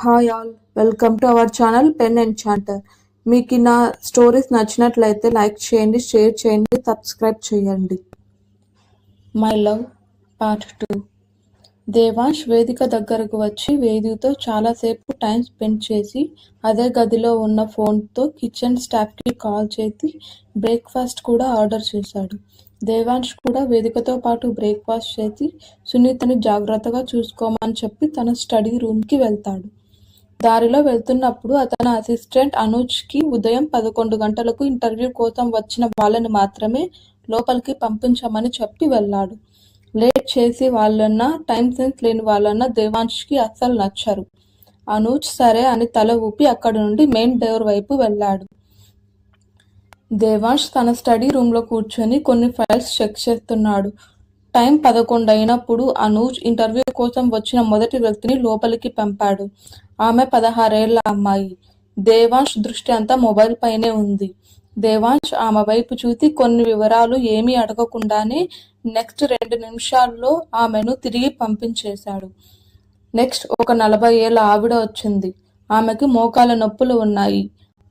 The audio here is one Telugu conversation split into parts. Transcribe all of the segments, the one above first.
Hi all, welcome to our channel pen enchanter. మీకు నా స్టోరీస్ నచ్చినట్లయితే లైక్ చేయండి, షేర్ చేయండి, సబ్స్క్రైబ్ చేయండి. My love part 2. దేవాంశ్ వేదిక దగ్గరకు వచ్చి వేదితో చాలాసేపు టైం స్పెండ్ చేసి అదే గదిలో ఉన్న ఫోన్తో కిచెన్ స్టాఫ్కి కాల్ చేసి బ్రేక్ఫాస్ట్ కూడా ఆర్డర్ చేశాడు. దేవాంశ్ కూడా వేదికతో పాటు బ్రేక్ఫాస్ట్ చేసి సునీతని జాగ్రత్తగా చూసుకోమని చెప్పి తన స్టడీ రూమ్కి వెళ్తాడు. దారిలో వెళ్తున్నప్పుడు అతని అసిస్టెంట్ అనూజ్కి ఉదయం 11 గంటలకు ఇంటర్వ్యూ కోసం వచ్చిన వాళ్ళని మాత్రమే లోపలికి పంపించమని చెప్పి వెళ్ళాడు. లేట్ చేసి వాళ్ళన్నా, టైం సెన్స్ లేని వాళ్ళన్నా దేవాంశ్కి అస్సలు నచ్చరు. అనూజ్ సరే అని తల ఊపి అక్కడి నుండి మెయిన్ డోర్ వైపు వెళ్ళాడు. దేవాంశ్ తన స్టడీ రూమ్లో కూర్చొని కొన్ని ఫైల్స్ చెక్ చేస్తున్నాడు. టైం 11 అయినప్పుడు అనూజ్ ఇంటర్వ్యూ కోసం వచ్చిన మొదటి వ్యక్తిని లోపలికి పంపాడు. ఆమె 16 ఏళ్ల అమ్మాయి. దేవాంశ్ దృష్టి అంతా మొబైల్ పైనే ఉంది. దేవాంశ్ ఆమె వైపు చూసి కొన్ని వివరాలు ఏమీ అడగకుండానే నెక్స్ట్ 2 నిమిషాల్లో ఆమెను తిరిగి పంపించేశాడు. నెక్స్ట్ ఒక 40 ఏళ్ల ఆవిడ వచ్చింది. ఆమెకి మోకాళ్ళ నొప్పులు ఉన్నాయి.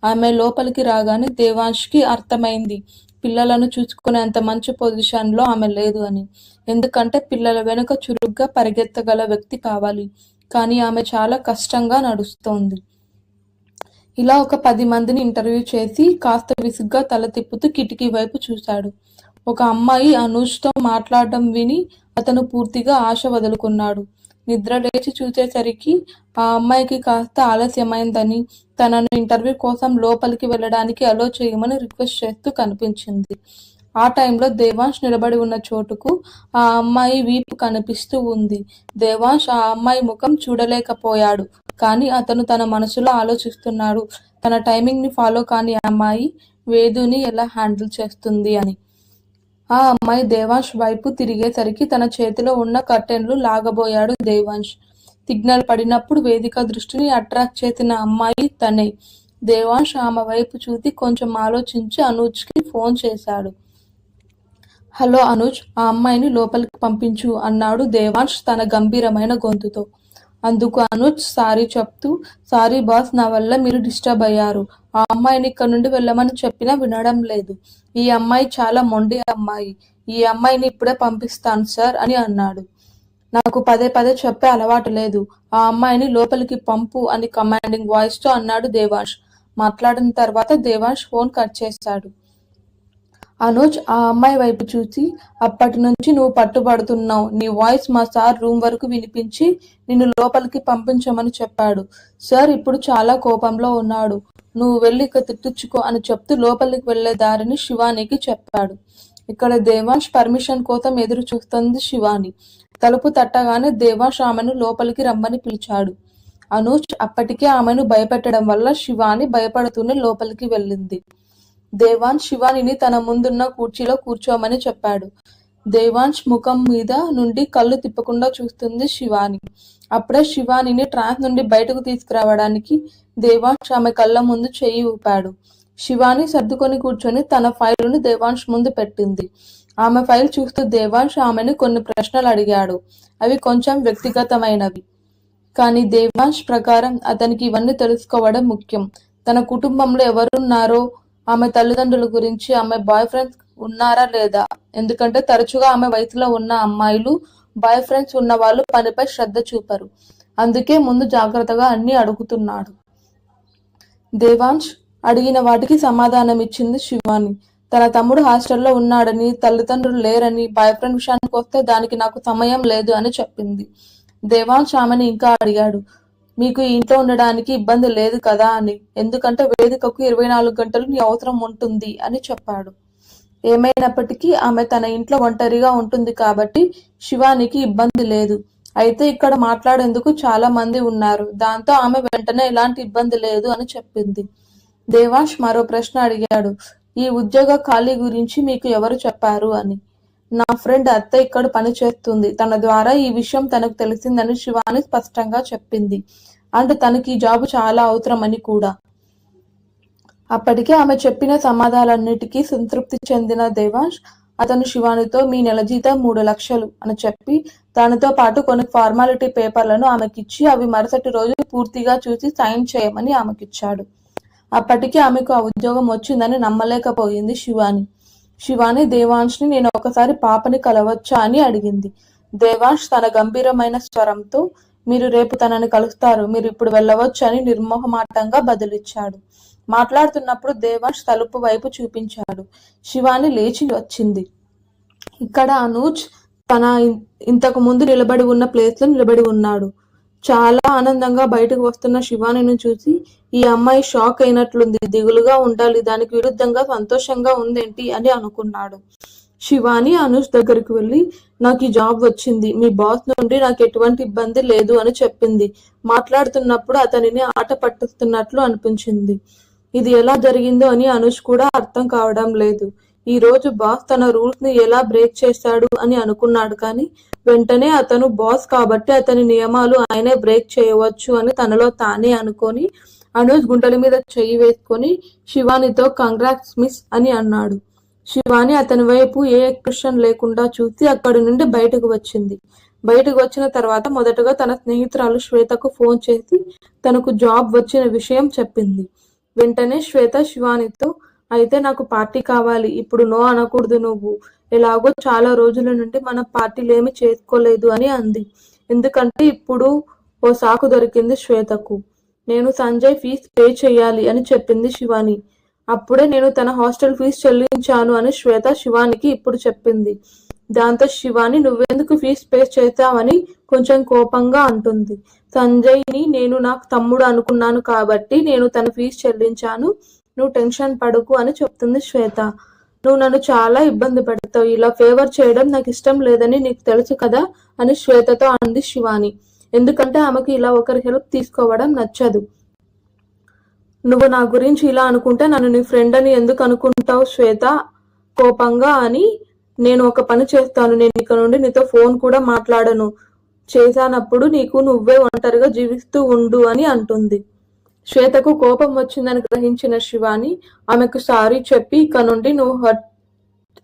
ఆమె లోపలికి రాగానే దేవాంశ్కి అర్థమైంది పిల్లలను చూసుకునేంత మంచి పొజిషన్లో ఆమె లేదు అని. ఎందుకంటే పిల్లల వెనుక చురుగ్గా పరిగెత్తగల వ్యక్తి కావాలి. కానీ ఆమె చాలా కష్టంగా నడుస్తోంది. ఇలా ఒక 10 మందిని ఇంటర్వ్యూ చేసి కాస్త విసుగ్గా తల తిప్పుతూ కిటికీ వైపు చూశాడు. ఒక అమ్మాయి అనూజ్తో మాట్లాడడం విని అతను పూర్తిగా ఆశ వదులుకున్నాడు. నిద్ర లేచి చూసేసరికి ఆ అమ్మాయికి కాస్త ఆలస్యమైందని, తనను ఇంటర్వ్యూ కోసం లోపలికి వెళ్ళడానికి అలో చేయమని రిక్వెస్ట్ చేస్తూ కనిపించింది. ఆ టైంలో దేవాంశ్ నిలబడి ఉన్న చోటుకు ఆ అమ్మాయి వీపు కనిపిస్తూ ఉంది. దేవాంశ్ ఆ అమ్మాయి ముఖం చూడలేకపోయాడు. కానీ అతను తన మనసులో ఆలోచిస్తున్నాడు, తన టైమింగ్ని ఫాలో కాని అమ్మాయి వేదుని ఎలా హ్యాండిల్ చేస్తుంది అని. ఆ అమ్మాయి దేవాంశ్ వైపు తిరిగేసరికి తన చేతిలో ఉన్న కర్టెన్లు లాగబోయాడు దేవాంశ్. సిగ్నల్ పడినప్పుడు వేదిక దృష్టిని అట్రాక్ట్ చేసిన అమ్మాయి తనే. దేవాంశ్ ఆమె వైపు చూసి కొంచెం ఆలోచించి అనూజ్కి ఫోన్ చేశాడు. హలో అనూజ్, ఆ అమ్మాయిని లోపలికి పంపించు అన్నాడు దేవాంశ్ తన గంభీరమైన గొంతుతో. అందుకు అనూజ్ సారీ చెప్తూ, సారీ బాస్, నా వల్ల మీరు డిస్టర్బ్ అయ్యారు. ఆ అమ్మాయిని ఇక్కడ నుండి వెళ్ళమని చెప్పినా వినడం లేదు. ఈ అమ్మాయి చాలా మొండి అమ్మాయి. ఈ అమ్మాయిని ఇప్పుడే పంపిస్తాను సార్ అని అన్నాడు. నాకు పదే పదే చెప్పే అలవాటు లేదు. ఆ అమ్మాయిని లోపలికి పంపు అని కమాండింగ్ వాయిస్తో అన్నాడు దేవాంశ్. మాట్లాడిన తర్వాత దేవాంశ్ ఫోన్ కట్ చేశాడు. అనూజ్ ఆ అమ్మాయి వైపు చూసి, అప్పటి నుంచి నువ్వు పట్టుబడుతున్నావు. నీ వాయిస్ మా సార్ రూమ్ వరకు వినిపించి నిన్ను లోపలికి పంపించమని చెప్పాడు. సార్ ఇప్పుడు చాలా కోపంలో ఉన్నాడు. నువ్వు వెళ్ళి ఇక తిట్టించుకో అని చెప్తూ లోపలికి వెళ్లే దారిని శివానికి చెప్పాడు. ఇక్కడ దేవాంశ్ పర్మిషన్ కోసం ఎదురు చూస్తుంది శివాని. తలుపు తట్టగానే దేవాంశ్ ఆమెను లోపలికి రమ్మని పిలిచాడు. అనూజ్ అప్పటికే ఆమెను భయపెట్టడం వల్ల శివాని భయపడుతూనే లోపలికి వెళ్ళింది. దేవాంశ్ శివానిని తన ముందున్న కుర్చీలో కూర్చోమని చెప్పాడు. దేవాంశ్ ముఖం మీద నుండి కళ్ళు తిప్పకుండా చూస్తుంది శివాని. అప్పుడే శివానిని ట్రాన్స్ నుండి బయటకు తీసుకురావడానికి దేవాంశ్ ఆమె కళ్ళ ముందు చెయ్యి ఊపాడు. శివాని సర్దుకొని కూర్చొని తన ఫైలును దేవాంశ్ ముందు పెట్టింది. ఆమె ఫైల్ చూస్తూ దేవాంశ్ ఆమెను కొన్ని ప్రశ్నలు అడిగాడు. అవి కొంచెం వ్యక్తిగతమైనవి. కానీ దేవాంశ్ ప్రకారం అతనికి ఇవన్నీ తెలుసుకోవడం ముఖ్యం. తన కుటుంబంలో ఎవరున్నారో, ఆమె తల్లిదండ్రుల గురించి, ఆమె బాయ్ ఫ్రెండ్స్ ఉన్నారా లేదా. ఎందుకంటే తరచుగా ఆమె వయసులో ఉన్న అమ్మాయిలు బాయ్ ఫ్రెండ్స్ ఉన్న వాళ్ళు పనిపై శ్రద్ధ చూపరు. అందుకే ముందు జాగ్రత్తగా అన్ని అడుగుతున్నాడు. దేవాంశ్ అడిగిన వాటికి సమాధానం ఇచ్చింది శివాని. తన తమ్ముడు హాస్టల్లో ఉన్నాడని, తల్లిదండ్రులు లేరని, బాయ్ ఫ్రెండ్ విషయానికి వస్తే దానికి నాకు సమయం లేదు అని చెప్పింది. దేవాంశ్ ఆమెను ఇంకా అడిగాడు, మీకు ఈ ఇంట్లో ఉండడానికి ఇబ్బంది లేదు కదా అని. ఎందుకంటే వేదికకు 24 గంటలు నీ అవసరం ఉంటుంది అని చెప్పాడు. ఏమైనప్పటికీ ఆమె తన ఇంట్లో ఒంటరిగా ఉంటుంది కాబట్టి శివానికి ఇబ్బంది లేదు. అయితే ఇక్కడ మాట్లాడేందుకు చాలా మంది ఉన్నారు. దాంతో ఆమె వెంటనే ఎలాంటి ఇబ్బంది లేదు అని చెప్పింది. దేవాంశ్ మరో ప్రశ్న అడిగాడు. ఈ ఉద్యోగ ఖాళీ గురించి మీకు ఎవరు చెప్పారు అని. నా ఫ్రెండ్ అత్త ఇక్కడ పని చేస్తుంది. తన ద్వారా ఈ విషయం తనకు తెలిసిందని శివాని స్పష్టంగా చెప్పింది. అంటే తనకి ఈ జాబు చాలా అవసరమని కూడా. అప్పటికే ఆమె చెప్పిన సమాధానాలన్నిటికీ సంతృప్తి చెందిన దేవాంశ్ అతను శివానితో మీ నెల జీతం 3 లక్షలు అని చెప్పి దానితో పాటు కొన్ని ఫార్మాలిటీ పేపర్లను ఆమెకిచ్చి అవి మరుసటి రోజు పూర్తిగా చూసి సైన్ చేయమని ఆమెకిచ్చాడు. అప్పటికి ఆమెకు ఆ ఉద్యోగం వచ్చిందని నమ్మలేకపోయింది శివాని. శివాని దేవాంష్ని నేను ఒకసారి పాపని కలవచ్చా అని అడిగింది. దేవాంష్ తన గంభీరమైన స్వరంతో మీరు రేపు తనని కలుస్తారు, మీరు ఇప్పుడు వెళ్ళవచ్చు అని నిర్మోహమాటంగా బదులిచ్చాడు. మాట్లాడుతున్నప్పుడు దేవాంష్ తలుపు వైపు చూపించాడు. శివాని లేచి వచ్చింది. ఇక్కడ అనూజ్ తన ఇంతకు ముందు నిలబడి ఉన్న ప్లేస్ లో నిలబడి ఉన్నాడు. చాలా ఆనందంగా బయటకు వస్తున్న శివానిని చూసి ఈ అమ్మాయి షాక్ అయినట్లుంది, దిగులుగా ఉండాలి, దానికి విరుద్ధంగా సంతోషంగా ఉందేంటి అని అనుకున్నాడు. శివాని అనూజ్ దగ్గరికి వెళ్ళి నాకు ఈ జాబ్ వచ్చింది, మీ బాస్ నుండి నాకు ఎటువంటి ఇబ్బంది లేదు అని చెప్పింది. మాట్లాడుతున్నప్పుడు అతనిని ఆట పట్టిస్తున్నట్లు అనిపించింది. ఇది ఎలా జరిగిందో అని అనూజ్ కూడా అర్థం కావడం లేదు. ఈ రోజు బాస్ తన రూల్స్ ని ఎలా బ్రేక్ చేశాడు అని అనుకున్నాడు, కానీ వెంటనే అతను బాస్ కాబట్టి అతని నియమాలు ఆయనే బ్రేక్ చేయవచ్చు అని తనలో తానే అనుకొని అనూజ్ గుండెల మీద చెయ్యి వేసుకొని శివానితో కంగ్రాట్స్ మిస్ అని అన్నాడు. శివాని అతని వైపు ఏ ఎక్స్ప్రెషన్ లేకుండా చూసి అక్కడి నుండి బయటకు వచ్చింది. బయటకు వచ్చిన తర్వాత మొదటగా తన స్నేహితురాలు శ్వేతకు ఫోన్ చేసి తనకు జాబ్ వచ్చిన విషయం చెప్పింది. వెంటనే శ్వేత శివానితో అయితే నాకు పార్టీ కావాలి, ఇప్పుడు నో అనకూడదు, నువ్వు ఎలాగో చాలా రోజుల నుండి మనం పార్టీలేమి చేసుకోలేదు అని అంది. ఎందుకంటే ఇప్పుడు ఓ సాకు దొరికింది శ్వేతకు. నేను సంజయ్ ఫీజు పే చెయ్యాలి అని చెప్పింది శివాని. అప్పుడే నేను తన హాస్టల్ ఫీజు చెల్లించాను అని శ్వేత శివానికి ఇప్పుడు చెప్పింది. దాంతో శివాని నువ్వెందుకు ఫీజు పే చేశావని కొంచెం కోపంగా అంటుంది. సంజయ్ ని నేను నాకు తమ్ముడు అనుకున్నాను కాబట్టి నేను తన ఫీజు చెల్లించాను, నువ్వు టెన్షన్ పడకు అని చెప్తుంది శ్వేత. నువ్వు నన్ను చాలా ఇబ్బంది పెడతావు, ఇలా ఫేవర్ చేయడం నాకు ఇష్టం లేదని నీకు తెలుసు కదా అని శ్వేతతో అంది శివాని. ఎందుకంటే ఆమెకు ఇలా ఒకరి హెల్ప్ తీసుకోవడం నచ్చదు. నువ్వు నా గురించి ఇలా అనుకుంటే నన్ను నీ ఫ్రెండ్ అని ఎందుకు అనుకుంటావు శ్వేత కోపంగా అని. నేను ఒక పని చేస్తాను, నేను ఇక నుండి నీతో ఫోన్ కూడా మాట్లాడను, చేశానప్పుడు నీకు నువ్వే ఒంటరిగా జీవిస్తూ ఉండు అని అంటుంది. శ్వేతకు కోపం వచ్చిందని గ్రహించిన శివాని ఆమెకు సారీ చెప్పి ఇక నుండి నువ్వు హర్ట్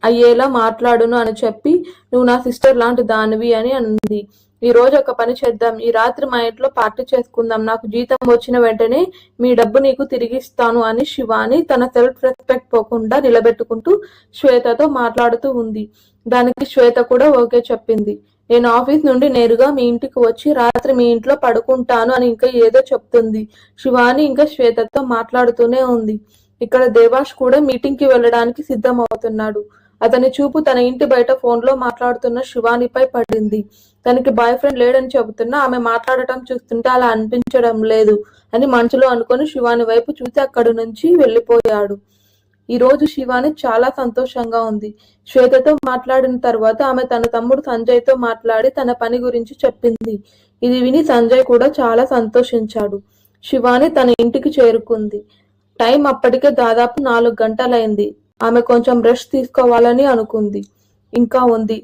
అయ్యేలా మాట్లాడును అని చెప్పి నువ్వు నా సిస్టర్ లాంటి దానివి అని అంది. ఈ రోజు ఒక పని చేద్దాం, ఈ రాత్రి మా ఇంట్లో పార్టీ చేసుకుందాం, నాకు జీతం వచ్చిన వెంటనే మీ డబ్బు నీకు తిరిగి ఇస్తాను అని శివాని తన సెల్ఫ్ రెస్పెక్ట్ పోకుండా నిలబెట్టుకుంటూ శ్వేతతో మాట్లాడుతూ ఉంది. దానికి శ్వేత కూడా ఓకే చెప్పింది. నేను ఆఫీస్ నుండి నేరుగా మీ ఇంటికి వచ్చి రాత్రి మీ ఇంట్లో పడుకుంటాను అని ఇంకా ఏదో చెప్తుంది. శివాని ఇంకా శ్వేతతో మాట్లాడుతూనే ఉంది. ఇక్కడ దేవాష్ కూడా మీటింగ్ కి వెళ్ళడానికి సిద్ధం అవుతున్నాడు. అతని చూపు తన ఇంటి బయట ఫోన్ లో మాట్లాడుతున్న శివానిపై పడింది. తనకి బాయ్ ఫ్రెండ్ లేడని చెబుతున్నా ఆమె మాట్లాడటం చూస్తుంటే అలా అనిపించడం లేదు అని మనసులో అనుకొని శివాని వైపు చూసి అక్కడి నుంచి వెళ్ళిపోయాడు. ఈ రోజు శివాని చాలా సంతోషంగా ఉంది. శ్వేతతో మాట్లాడిన తర్వాత ఆమె తన తమ్ముడు సంజయ్ తో మాట్లాడి తన పని గురించి చెప్పింది. ఇది విని సంజయ్ కూడా చాలా సంతోషించాడు. శివాని తన ఇంటికి చేరుకుంది. టైం అప్పటికే దాదాపు 4 గంటలైంది. ఆమె కొంచెం రెస్ట్ తీసుకోవాలని అనుకుంది. ఇంకా ఉంది.